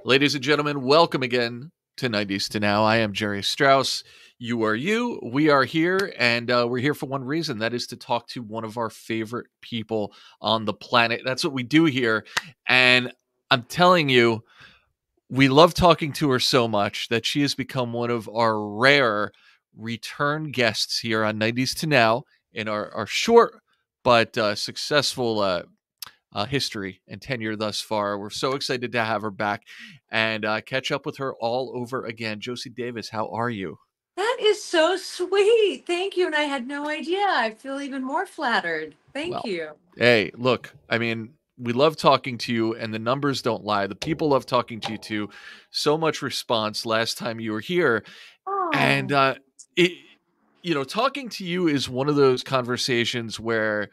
Ladies and gentlemen, welcome again to 90s to Now. I am Jerry Strauss. You are you. We are here, and we're here for one reason. That is to talk to one of our favorite people on the planet. That's what we do here. And I'm telling you, we love talking to her so much that she has become one of our rare return guests here on 90s to Now in our short but successful history and tenure thus far. We're so excited to have her back and catch up with her all over again. Josie Davis, how are you? That is so sweet. Thank you. And I had no idea. I feel even more flattered. Thank Well, you. hey, look, I mean, we love talking to you, and the numbers don't lie. The people love talking to you too. So much response last time you were here, and Oh, it, talking to you is one of those conversations where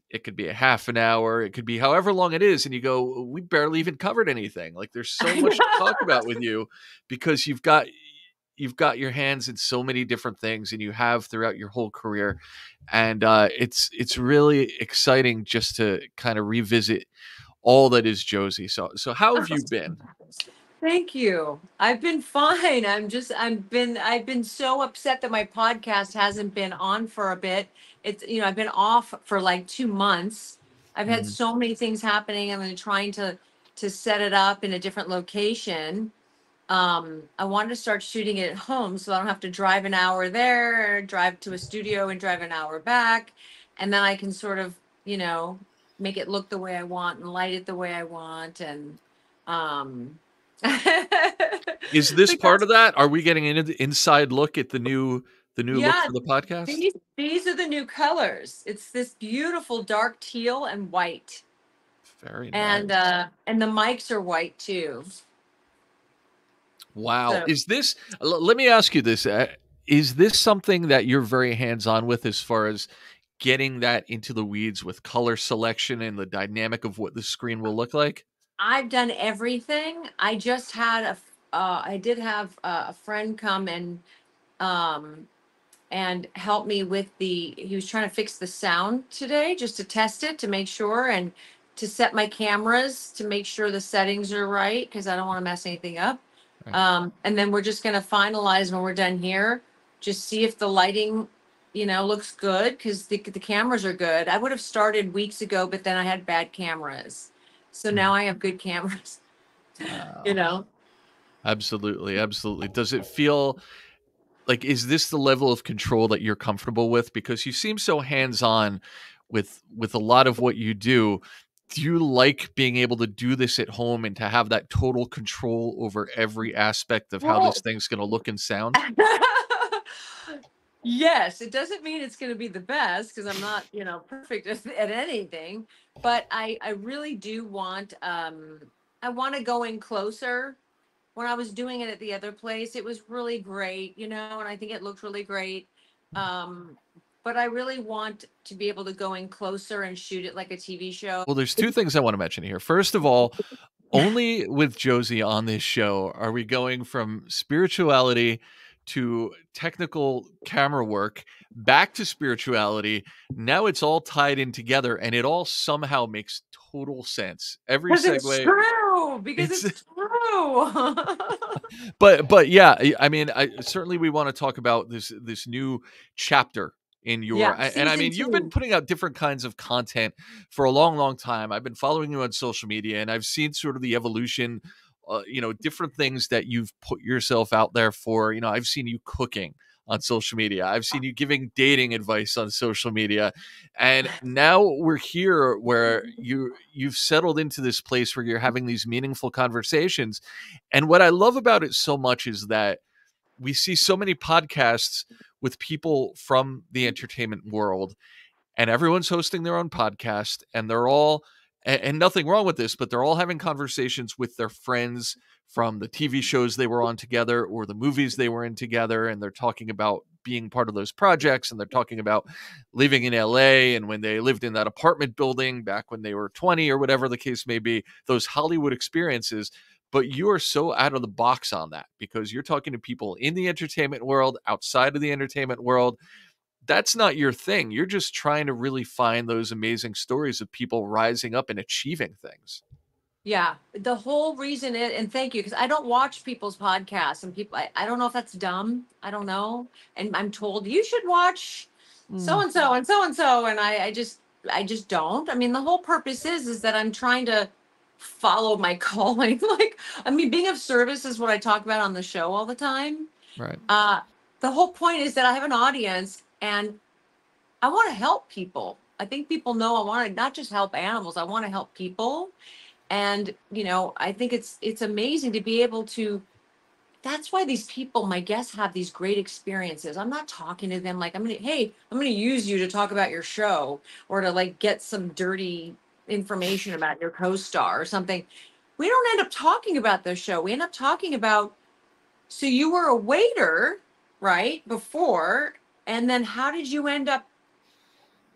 it could be a half an hour, it could be however long it is, and you go, we barely even covered anything. Like there's so I much to talk know. about with you because you've got your hands in so many different things, and you have throughout your whole career, and it's really exciting just to kind of revisit all that is Josie. So how have you been? Thank you. I've been fine. I've been so upset that my podcast hasn't been on for a bit. I've been off for like 2 months. I've had Mhm. so many things happening. I'm trying to set it up in a different location. I wanted to start shooting it at home so I don't have to drive an hour there, drive to a studio and drive an hour back. And then I can sort of, you know, make it look the way I want and light it the way I want. And um Is this part because of that? Are we getting into the inside look at the new look yeah, for the podcast? these are the new colors. It's this beautiful dark teal and white. Very And nice. and the mics are white too. Wow. So Is this let me ask you this. Is this something that you're very hands-on with as far as getting that into the weeds with color selection and the dynamic of what the screen will look like? I've done everything. I did have a friend come um, and help me with he was trying to fix the sound today just to test it to make sure and to set my cameras to make sure the settings are right because I don't want to mess anything up. Right. And then we're just going to finalize when we're done here, just see if the lighting, looks good because the cameras are good. I would have started weeks ago, but then I had bad cameras. So Mhm. now I have good cameras, you Wow. know. Absolutely, absolutely. Does it feel like is this the level of control that you're comfortable with? Because you seem so hands-on with a lot of what you do. Do you like being able to do this at home and to have that total control over every aspect of how this Well, thing's gonna look and sound? yes, it doesn't mean it's going to be the best because I'm not, perfect at anything, but I really do want I want to go in closer. When I was doing it at the other place, it was really great, and I think it looked really great. Um but I really want to be able to go in closer and shoot it like a TV show. Well, there's 2 things I wanna mention here. First of all, only with Josie on this show are we going from spirituality to technical camera work, back to spirituality. Now it's all tied in together, and it all somehow makes total sense. Every Because it's segue, true. Because it's it's true. but yeah, I mean, I certainly we wanna talk about this new chapter in your Yeah, and I season mean, you've been two. putting out different kinds of content for a long, long time. I've been following you on social media, and I've seen sort of the evolution, different things that you've put yourself out there for. I've seen you cooking on social media. I've seen you giving dating advice on social media. And now we're here where you've settled into this place where you're having these meaningful conversations, and what I love about it so much is that we see so many podcasts with people from the entertainment world, and everyone's hosting their own podcast, and they're all, and nothing wrong with this, but they're all having conversations with their friends from the TV shows they were on together or the movies they were in together, and they're talking about being part of those projects, and they're talking about living in LA and when they lived in that apartment building back when they were 20 or whatever the case may be, those Hollywood experiences. But you are so out of the box on that because you're talking to people in the entertainment world, outside of the entertainment world. That's not your thing. You're just trying to really find those amazing stories of people rising up and achieving things. Yeah, the whole reason it, and thank you, because I don't watch people's podcasts and people, I don't know if that's dumb. I don't know. And I'm told you should watch so Mm, and so and so and so. And I just don't. I mean, the whole purpose is that I'm trying to follow my calling. Like, I mean, being of service is what I talk about on the show all the time. right. Uh, the whole point is that I have an audience and I want to help people. I think people know I want to not just help animals, I want to help people. And I think it's amazing to be able to, that's why these people, my guests, have these great experiences. I'm not talking to them like I'm gonna use you to talk about your show, or to like get some dirty information about your co-star or something. We don't end up talking about the show. We end up talking about, so you were a waiter, right, before, and then how did you end up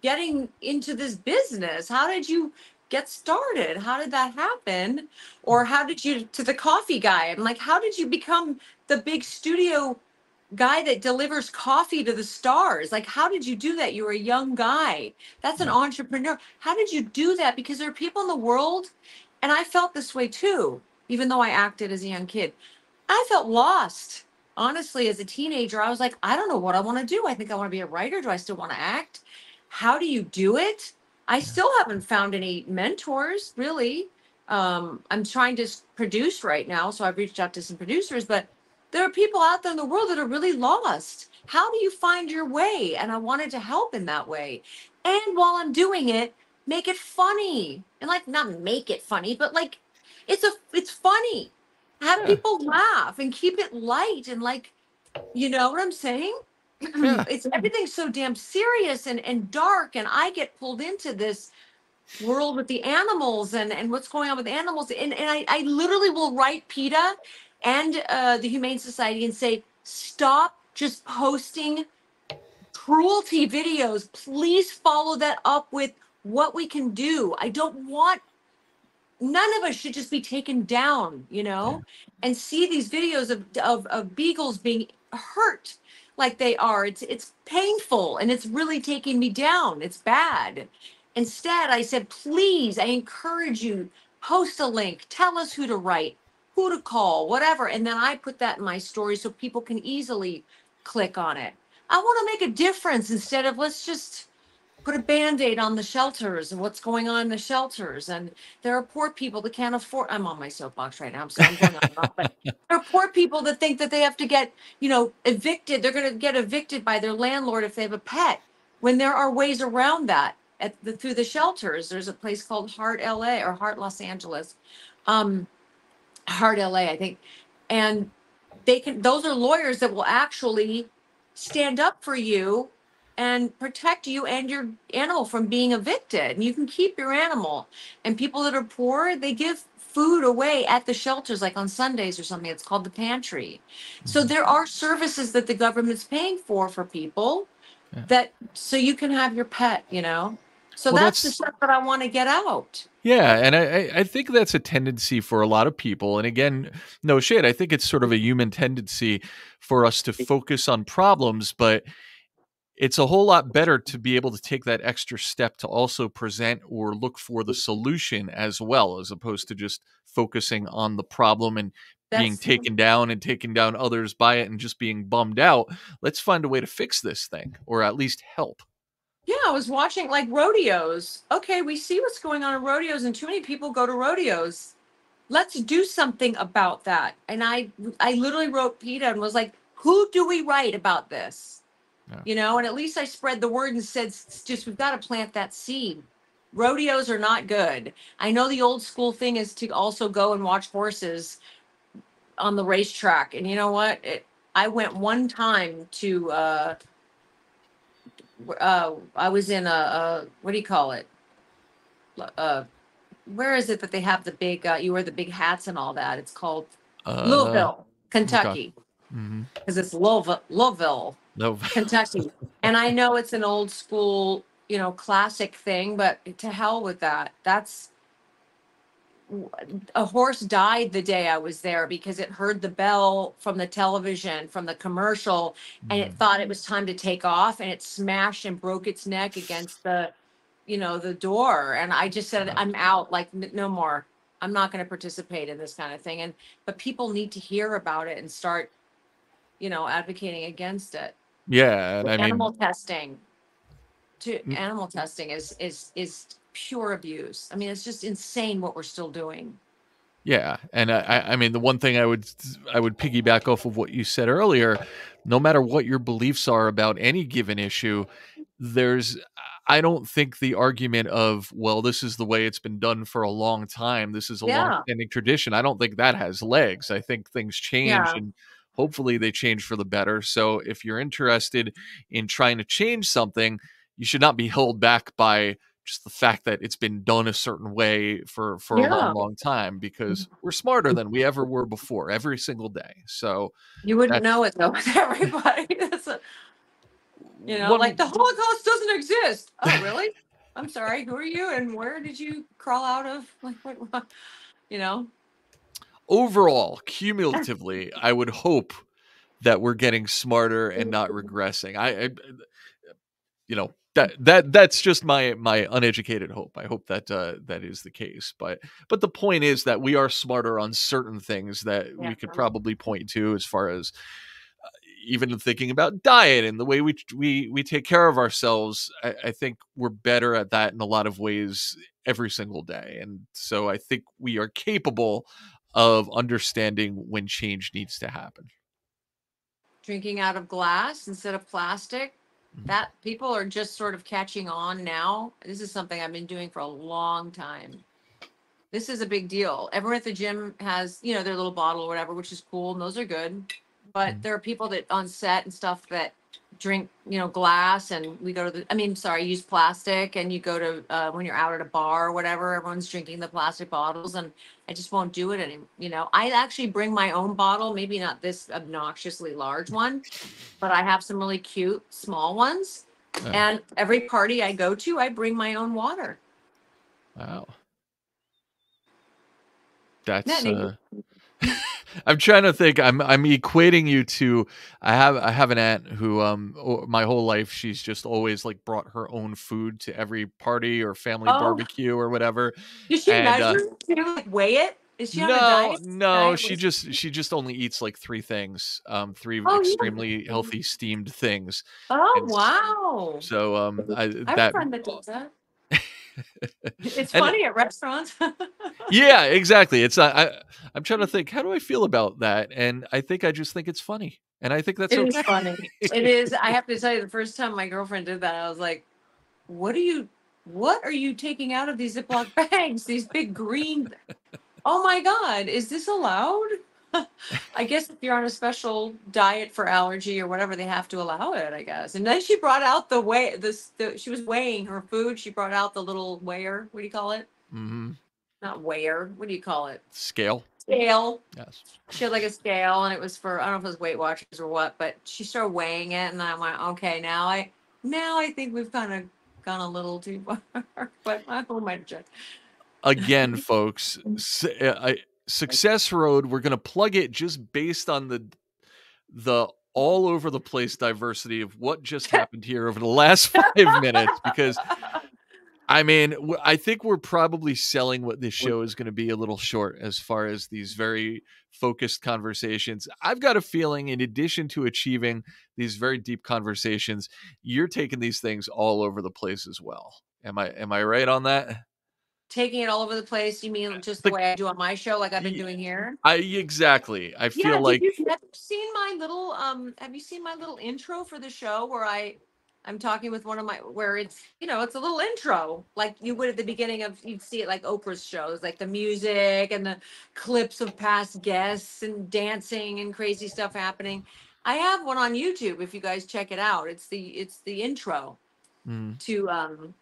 getting into this business? How did you get started? How did that happen? Or how did you, to the coffee guy? I'm like, how did you become the big studio guy that delivers coffee to the stars? Like, how did you do that? You were a young guy. That's an Yeah. entrepreneur. How did you do that? Because there are people in the world, and I felt this way too, even though I acted as a young kid. I felt lost. Honestly, as a teenager, I was like, I don't know what I want to do. I think I want to be a writer. Do I still want to act? How do you do it? I Yeah. still haven't found any mentors, really. I'm trying to produce right now, so I've reached out to some producers, but there are people out there in the world that are really lost. How do you find your way? And I wanted to help in that way. And while I'm doing it, make it funny. And like, not make it funny, but like, it's funny. Have Yeah. people laugh and keep it light, and like, you know what I'm saying? Yeah. It's everything's so damn serious and dark, and I get pulled into this world with the animals and what's going on with animals. And I literally will write PETA and the Humane Society and say, stop just posting cruelty videos. Please follow that up with what we can do. I don't want, none of us should just be taken down, Yeah. and see these videos of beagles being hurt like they are. It's painful and it's really taking me down. It's bad. Instead, I said, please, I encourage you, post a link, tell us who to write, who to call, whatever. And then I put that in my story so people can easily click on it. I want to make a difference instead of let's just put a band-aid on the shelters and what's going on in the shelters. And there are poor people that can't afford, I'm on my soapbox right now, so I'm going on and on, but there are poor people that think that they have to get, evicted. They're going to get evicted by their landlord if they have a pet, when there are ways around that through the shelters. There's a place called Heart LA or Heart Los Angeles. Um, Heart LA, I think. And those are lawyers that will actually stand up for you and protect you and your animal from being evicted. And you can keep your animal. And people that are poor, they give food away at the shelters, like on Sundays or something. It's called the pantry. So Mhm. there are services that the government's paying for people, Yeah. that so you can have your pet. So Well, that's the that's stuff that I want to get out. yeah, and I think that's a tendency for a lot of people. And again, no shade. I think it's sort of a human tendency for us to focus on problems, but it's a whole lot better to be able to take that extra step to also present or look for the solution as well, as opposed to just focusing on the problem and being That's taken down and taking down others by it and just being bummed out. Let's find a way to fix this thing or at least help. Yeah, I was watching like rodeos. Okay, we see what's going on in rodeos, and too many people go to rodeos. Let's do something about that. And I literally wrote PETA and was like, who do we write about this? Yeah. And at least I spread the word and said, just we've got to plant that seed. Rodeos are not good. I know the old school thing is to also go and watch horses on the racetrack. And you know what? I went one time to I was in a what do you call it? Uh where is it that they have the big you wear the big hats and all that? It's called Uh, Louisville, okay. Kentucky, Mhm. because it's Louisville, No. Kentucky. And I know it's an old school, classic thing, but to hell with that. That's a horse died the day I was there because it heard the bell from the television, from the commercial, and it Mhm. thought it was time to take off, and it smashed and broke its neck against the door. And I just said, Wow. I'm out, like, no more. I'm not going to participate in this kind of thing. But people need to hear about it and start, advocating against it. Yeah, and I mean, Animal testing is pure abuse. I mean, it's just insane what we're still doing. yeah, and I mean, the one thing I would piggyback off of what you said earlier, no matter what your beliefs are about any given issue, there's I don't think the argument of, well, this is the way it's been done for a long time, this is a Yeah. long-standing tradition, I don't think that has legs. I think things change, Yeah. and hopefully they change for the better. So if you're interested in trying to change something, you should not be held back by just the fact that it's been done a certain way for a long, Yeah. long time, because we're smarter than we ever were before every single day. So You wouldn't that's know it though with everybody. Like one. the Holocaust doesn't exist. Oh, really? I'm sorry. Who are you and where did you crawl out of? Like what? You know? Overall, cumulatively, I would hope that we're getting smarter and not regressing. That's just my uneducated hope. I hope that that is the case. But the point is that we are smarter on certain things that Yeah. we could probably point to, as far as even thinking about diet and the way we take care of ourselves. I think we're better at that in a lot of ways every single day, and so I think we are capable of understanding when change needs to happen. Drinking out of glass instead of plastic. Mhm. That people are just sort of catching on now. This is something I've been doing for a long time. This is a big deal. Everyone at the gym has, their little bottle or whatever, which is cool, and those are good. But Mhm. there are people that on set and stuff that drink, glass, and we go to use plastic, and you go to when you're out at a bar or whatever, everyone's drinking the plastic bottles, and I just won't do it anymore. I actually bring my own bottle, maybe not this obnoxiously large one, but I have some really cute small ones. Oh, And every party I go to, I bring my own water. wow. Isn't That's that neat? I'm trying to think. I'm equating you to I have an aunt who my whole life she's just always like brought her own food to every party or family Oh, barbecue or whatever. does she And measure? Can you like weigh it? Is she on a no, diet? no, Diet she was. just only eats like three things, three Oh extremely yeah. healthy steamed things. Oh And wow. so I I have a that friend that does that. It's and funny at restaurants. yeah, exactly. I'm trying to think, how do I feel about that? And I think I just think it's funny. And I think that's It is okay. funny. It is. I have to tell you, the first time my girlfriend did that, I was like, what are you taking out of these Ziploc bags? These big green. Oh my God, is this allowed? I guess if you're on a special diet for allergy or whatever, they have to allow it, I guess. And then she brought out she was weighing her food. She brought out the little weigher. What do you call it? Mhm. Not weigher. What do you call it? Scale. Scale. Yes. She had like a scale, and it was for, I don't know if it was Weight Watchers or what, but she started weighing it, and I went, okay, now I think we've kind of gone a little too far. But who am I to judge? Again, folks, Success Road, we're gonna plug it just based on the all over the place diversity of what just happened here over the last 5 minutes, because I mean, I think we're probably selling what this show is going to be a little short as far as these very focused conversations. I've got a feeling, in addition to achieving these very deep conversations, you're taking these things all over the place as well. Am I right on that? Taking it all over the place. You mean just the The way I do on my show, like I've been doing here? I exactly. I Yeah. feel like Have you seen my little intro for the show where I'm talking with one of my, where it's a little intro like you would at the beginning of, you'd see it like Oprah's shows, like the music and the clips of past guests and dancing and crazy stuff happening. I have one on YouTube if you guys check it out. It's the intro mm, to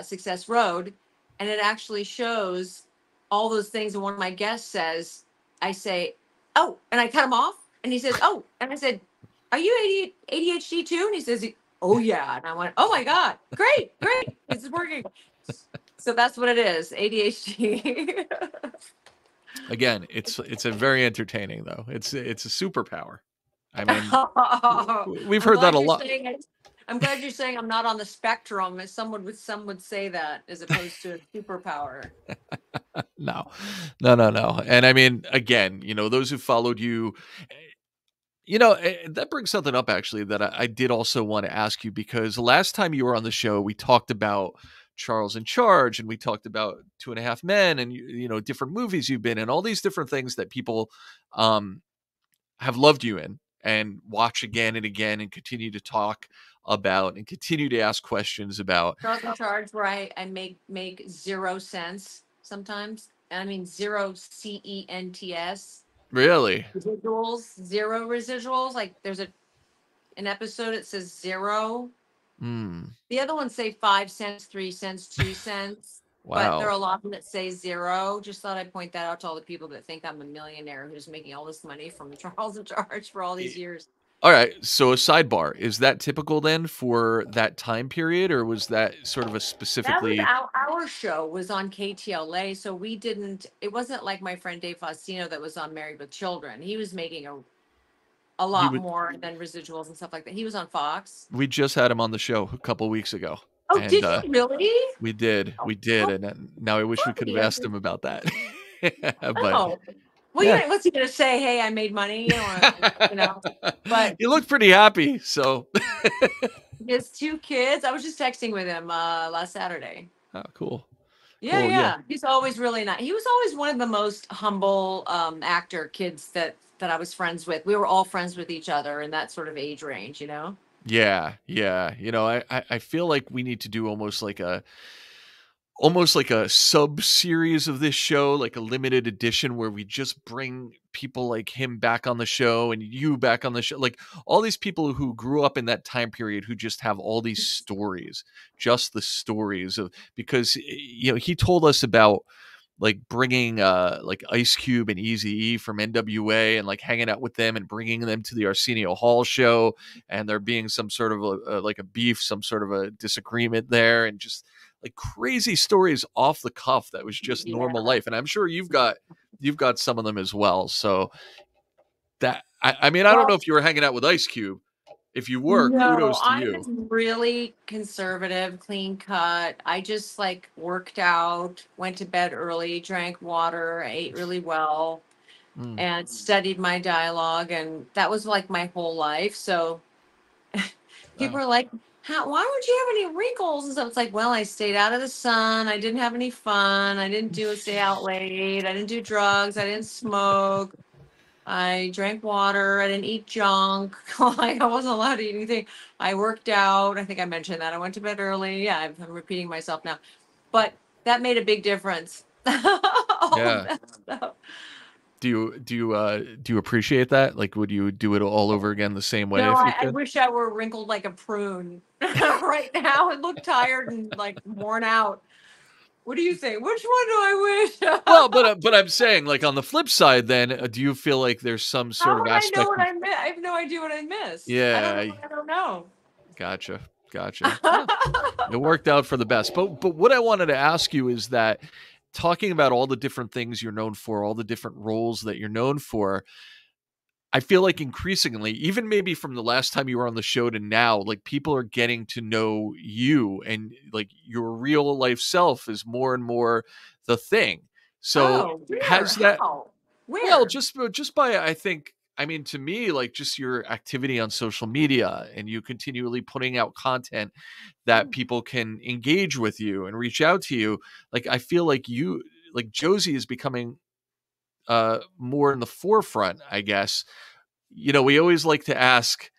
Success Road, and it actually shows all those things. And one of my guests says, I say, "Oh," and I cut him off, and he says, "Oh," and I said, "Are you ADHD too?" And he says, "Oh yeah," and I went, "Oh my God, great, great, this is working." So that's what it is, ADHD. again, it's a very entertaining though. It's a superpower. I mean, we've I'm heard that glad a you're lot. saying it. I'm glad you're saying I'm not on the spectrum, as some would say that, as opposed to a superpower. No, no, no, no. And I mean, again, those who followed you, that brings something up actually that I did also want to ask you, because the last time you were on the show, we talked about Charles in Charge, and we talked about Two and a Half Men, and different movies you've been in, all these different things that people um, have loved you in and watch again and again and continue to talk about and continue to ask questions about. Girls in Charge, where I make 0 cents sometimes. I mean, zero cents. Really? Residuals, zero residuals. Like there's an episode it says zero. Mm, The other ones say 5 cents, 3 cents, 2 cents. But there are wow. a lot of them that say zero. Just thought I'd point that out to all the people that think I'm a millionaire who's making all this money from Charles in Charge for all these years. All right. So a sidebar, is that typical then for that time period, or was that sort of a That was specifically? our show was on KTLA, so we didn't. It wasn't like my friend Dave Faustino that was on Married with Children. He was making a He lot would. more than residuals and stuff like that. He was on Fox. We just had him on the show a couple weeks ago, Oh, and did you really? we did, Oh, and now I wish we could have funny. asked him about that. But Oh, well, yeah, yeah. What's he gonna say? Hey, I made money. But he looked pretty happy. So, his 2 kids. I was just texting with him last Saturday. oh, cool, Yeah, cool, yeah. yeah. He's always really nice. He was always one of the most humble actor kids that I was friends with. We were all friends with each other in that sort of age range, you know? Yeah, yeah. I feel like we need to do almost like a sub series of this show, like a limited edition where we just bring people like him back on the show and you back on the show, like all these people who grew up in that time period who just have all these stories, just the stories of, because he told us about like bringing like Ice Cube and Eazy-E from NWA and like hanging out with them and bringing them to the Arsenio Hall show, and there being some sort of like a beef, some sort of a disagreement there, and just like crazy stories off the cuff that was just normal Yeah. life. And I'm sure you've got some of them as well. So that I mean, I don't know Well, if you were hanging out with Ice Cube. If you were, no, kudos to I'm you. really conservative, clean cut. I just like worked out, went to bed early, drank water, ate really well, Mm, and studied my dialogue. And that was like my whole life. So people wow. are like, why don't you have any wrinkles? And so it's like, well, I stayed out of the sun. I didn't have any fun. I didn't stay out late. I didn't do drugs. I didn't smoke. I drank water. I didn't eat junk. Like I wasn't allowed to eat anything. I worked out. I think I mentioned that. I went to bed early. Yeah, I'm repeating myself now. But that made a big difference. All of Yeah. that stuff. Do you appreciate that? Like, would you do it all over again the same way No, if you I could? wish I were wrinkled like a prune right now. It looked tired and like worn out. What do you think? Which one do I wish? Well, but I'm saying, like, on the flip side, then, do you feel like there's some sort How of would I know aspect what of? I missed? I have no idea what I missed. I don't know Yeah, what I don't know. gotcha, gotcha. Well, it worked out for the best. But what I wanted to ask you is that, talking about all the different things you're known for, all the different roles that you're known for, I feel like increasingly, even maybe from the last time you were on the show to now, like people are getting to know you, and like your real life self is more and more the thing. So Oh, where? has that, How? well, Where? just by, I think, I mean, to me, like just your activity on social media and you continually putting out content that people can engage with you and reach out to you, like I feel like like Josie is becoming more in the forefront, I guess. We always like to ask,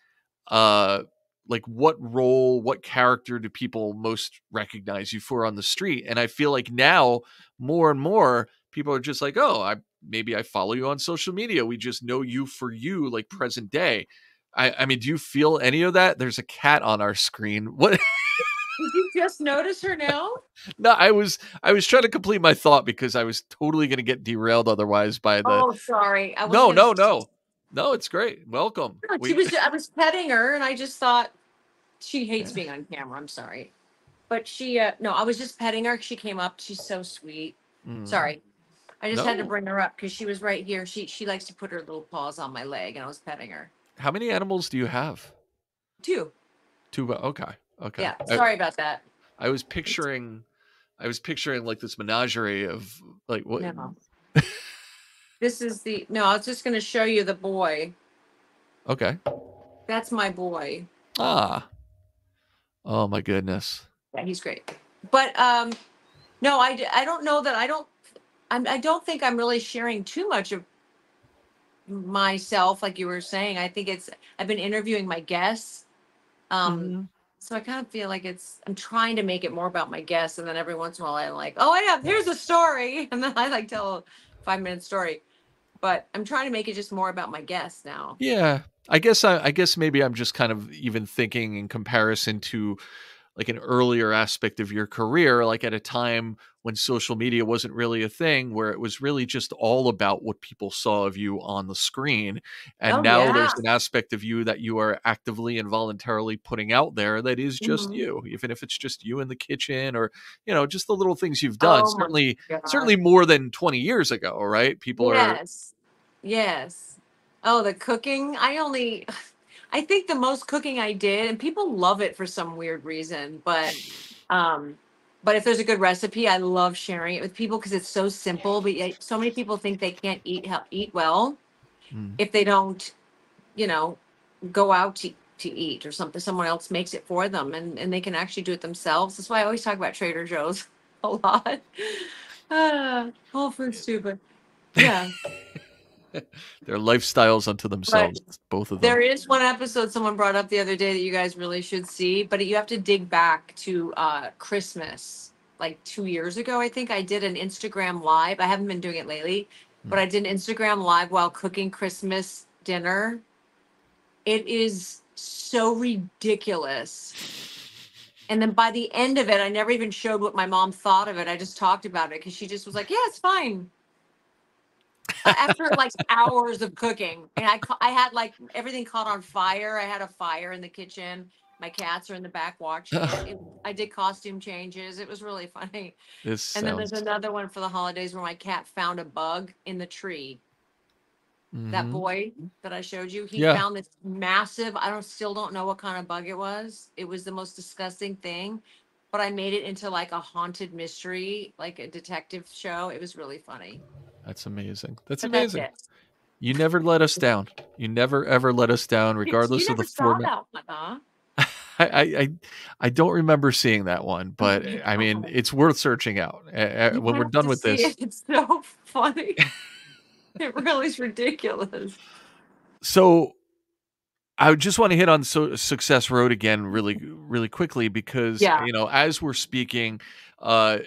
uh, like, what role, what character do people most recognize you for on the street? And I feel like now more and more people are just like, oh, maybe I follow you on social media. We just know you for you, like present day. I mean, do you feel any of that? There's a cat on our screen. What? Did you just notice her now? No, I was trying to complete my thought because I was totally going to get derailed otherwise by the. Oh, sorry. I was No, gonna. no, no, no. It's great. Welcome. No, We. I was petting her, and I just thought she hates Yeah. being on camera. I'm sorry, but no, I was just petting her. She came up. She's so sweet. Mm. Sorry, I just had to No. bring her up because she was right here. She likes to put her little paws on my leg, and I was petting her. How many animals do you have? Two. Two. Okay. Okay. Yeah. Sorry about that. I was picturing I was picturing like this menagerie of like what? No, this is the no. I was just going to show you the boy. Okay. That's my boy. Ah. Oh my goodness. Yeah, he's great. But no, I don't know that I don't think I'm really sharing too much of myself, like you were saying. I think I've been interviewing my guests. Um, Mhm. so I kind of feel like I'm trying to make it more about my guests, and then every once in a while I'm like, oh yeah, here's a story, and then I like tell a 5 minute story. But I'm trying to make it just more about my guests now. Yeah. I guess maybe I'm just kind of even thinking in comparison to like an earlier aspect of your career, like at a time when social media wasn't really a thing, where it was really just all about what people saw of you on the screen. And Oh now yeah. there's an aspect of you that you are actively and voluntarily putting out there that is just Mhm. you, even if it's just you in the kitchen or, just the little things you've done. Oh my Certainly God. more than 20 years ago, right? People are Yes. Yes. Oh, the cooking. I think the most cooking I did, and people love it for some weird reason, um, but if there's a good recipe, I love sharing it with people because it's so simple. But yet, so many people think they can't eat well Mm. if they don't, you know, go out to eat or something. Someone else makes it for them, and they can actually do it themselves. That's why I always talk about Trader Joe's a lot. Whole Foods too, but yeah. their lifestyles unto But themselves, both of them. there is one episode someone brought up the other day that you guys really should see, but you have to dig back to Christmas, like 2 years ago. I think I did an Instagram live. I haven't been doing it lately, but Mm. I did an Instagram live while cooking Christmas dinner. It is so ridiculous. And then by the end of it, I never even showed what my mom thought of it. I just talked about it because she just was like, "Yeah, it's fine." After like hours of cooking, and I had like everything caught on fire. I had a fire in the kitchen. My cats are in the back watching it. I did costume changes. It was really funny. This And then there's sounds another one for the holidays where my cat found a bug in the tree. That Mhm. boy that I showed you, he Yeah. found this massive, I still don't know what kind of bug it was. It was the most disgusting thing, but I made it into like a haunted mystery, like a detective show. It was really funny. That's amazing. That's But that's amazing. it. You never let us down. You never ever let us down, You regardless of the never saw format. that one, huh? I I I I don't remember seeing that one, Oh but, my I mean, God. it's worth searching out. You When we're have done to with see this. it. It's so funny. It really is ridiculous. So, I just wanna hit on Success Road again really quickly because, Yeah. as we're speaking, uh,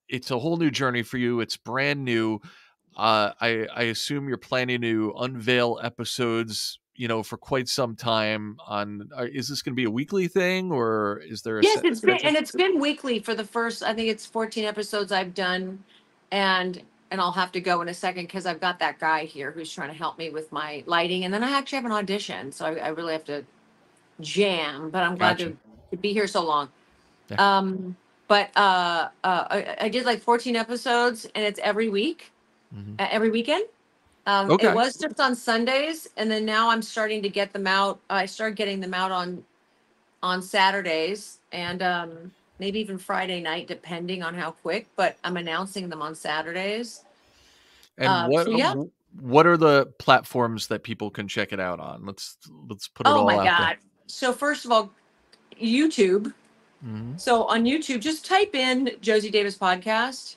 it's a whole new journey for you, it's brand new. I assume you're planning to unveil episodes, for quite some time on is this gonna be a weekly thing, or is there a Yes, set schedule? it's been weekly for the first, I think it's 14 episodes I've done. And I'll have to go in a second because I've got that guy here who's trying to help me with my lighting. And then I actually have an audition. So I really have to jam, but I'm glad Gotcha. to be here so long. Yeah. Um, but I did like 14 episodes and it's every week, Mhm. every weekend. It Okay. was just on Sundays, and then now I'm starting to get them out. I started getting them out on Saturdays and maybe even Friday night, depending on how quick. But I'm announcing them on Saturdays. And So yeah. what are the platforms that people can check it out on? Let's put it Oh my all out there. God. So first of all, YouTube. Mhm. So on YouTube, just type in Josie Davis podcast,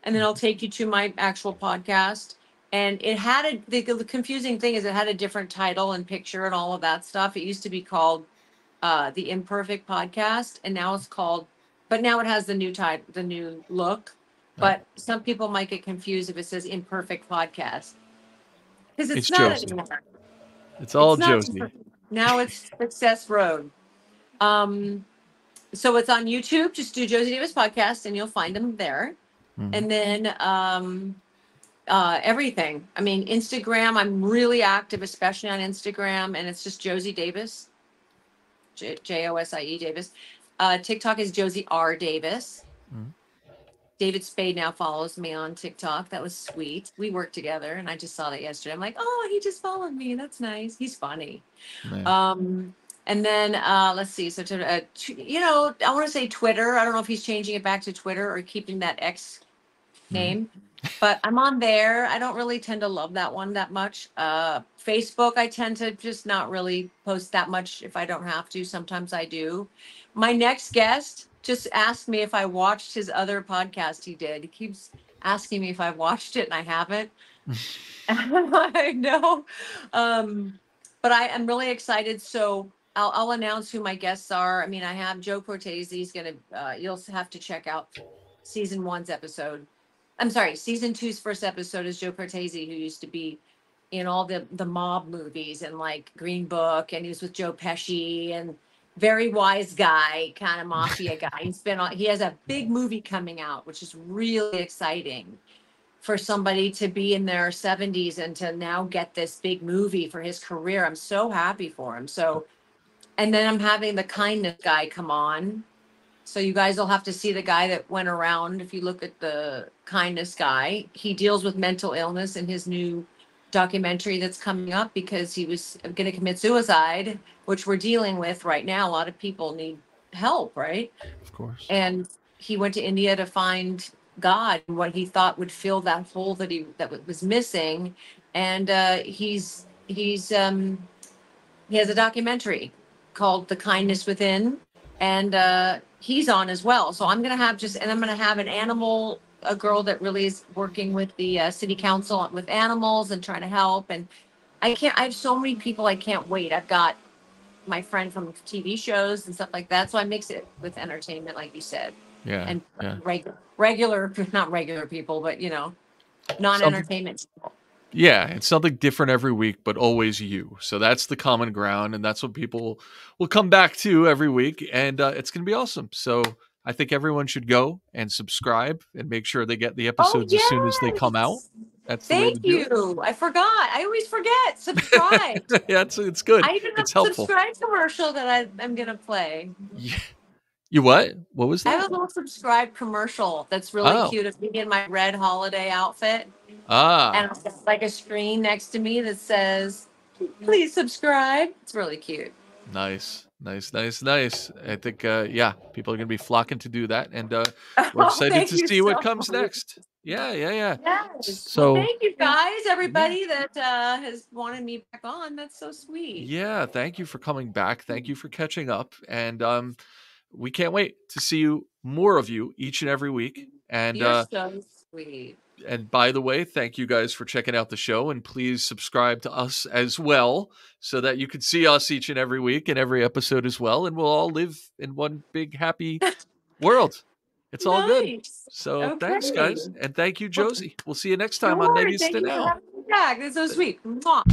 and then I'll Mhm. take you to my actual podcast. And it had the confusing thing is it had a different title and picture and all of that stuff. It used to be called the Imperfect Podcast, and now it's called, but now it has the new title, the new look. Right. But some people might get confused if it says Imperfect Podcast because it's It's not Josie. anymore. It's all It's not. Josie. Now it's Success Road. Um, so it's on YouTube. Just do Josie Davis Podcast, and you'll find them there. Mhm. And then everything. I mean, Instagram. I'm really active, especially on Instagram, and it's just Josie Davis. Josie Davis. TikTok is Josie R Davis. Mhm. David Spade now follows me on TikTok. That was sweet. We worked together, and I just saw that yesterday. I'm like, oh, he just followed me. That's nice. He's funny. Yeah. Um, And then let's see. So I want to say Twitter. I don't know if he's changing it back to Twitter or keeping that X Mhm. name. But I'm on there. I don't really tend to love that one that much. Facebook, I tend to just not really post that much if I don't have to. Sometimes I do. My next guest just asked me if I watched his other podcast he did. He keeps asking me if I've watched it and I haven't. I know. But I am really excited. So I'll announce who my guests are. I mean, I have Joe Cortese. He's going to, you'll have to check out season one's episode. I'm sorry, season two's first episode is Joe Cortese, who used to be in all the mob movies and like Green Book, and he was with Joe Pesci and very wise guy, kind of mafia guy. He has a big movie coming out, which is really exciting for somebody to be in their 70s and to now get this big movie for his career. I'm so happy for him. So, and then I'm having the kindness guy come on. So you guys will have to see the guy that went around. If you look at the kindness guy, he deals with mental illness in his new documentary that's coming up because he was going to commit suicide, which we're dealing with right now. A lot of people need help, right? Of course. And he went to India to find God and what he thought would fill that hole that was missing. And he has a documentary called The Kindness Within, and he's on as well. So I'm gonna have I'm gonna have a girl that really is working with the city council with animals and trying to help. And I have so many people I can't wait. I've got my friend from TV shows and stuff like that. So I mix it with entertainment, like you said, Yeah. and Yeah. regular, not regular people, but Something. non-entertainment people. Yeah, it's something different every week, but always you. So that's the common ground, and that's what people will come back to every week, and it's going to be awesome. So I think everyone should go and subscribe and make sure they get the Oh episodes as soon as they come out. yes. That's the way to Thank do it. you. I forgot. I always forget. Subscribe. Yeah, it's good. I even have It's a helpful. subscribe commercial that I'm gonna play. Yeah. You what? What was I that? have a little subscribe commercial that's really Oh, cute of me in my red holiday outfit. And ah, it's like a screen next to me that says, please subscribe. It's really cute. nice, nice, nice, nice. I think, yeah, people are going to be flocking to do that, and we're Oh, excited thank to you see what so comes much. next. Yeah, yeah, yeah. Yes. Well, So, thank you guys, yeah. everybody that has wanted me back on. That's so sweet. Yeah, thank you for coming back. Thank you for catching up. And we can't wait to see you more of you each and every week. You're so sweet. And by the way, thank you guys for checking out the show, and please subscribe to us as well so that you can see us each and every week and every episode as well, and we'll all live in one big happy world. It's all good. Nice. So thanks Okay. guys, and thank you Well, Josie. We'll see you next time on sure. 90s Thank to you for Now. having me back. That's so sweet. Mwah.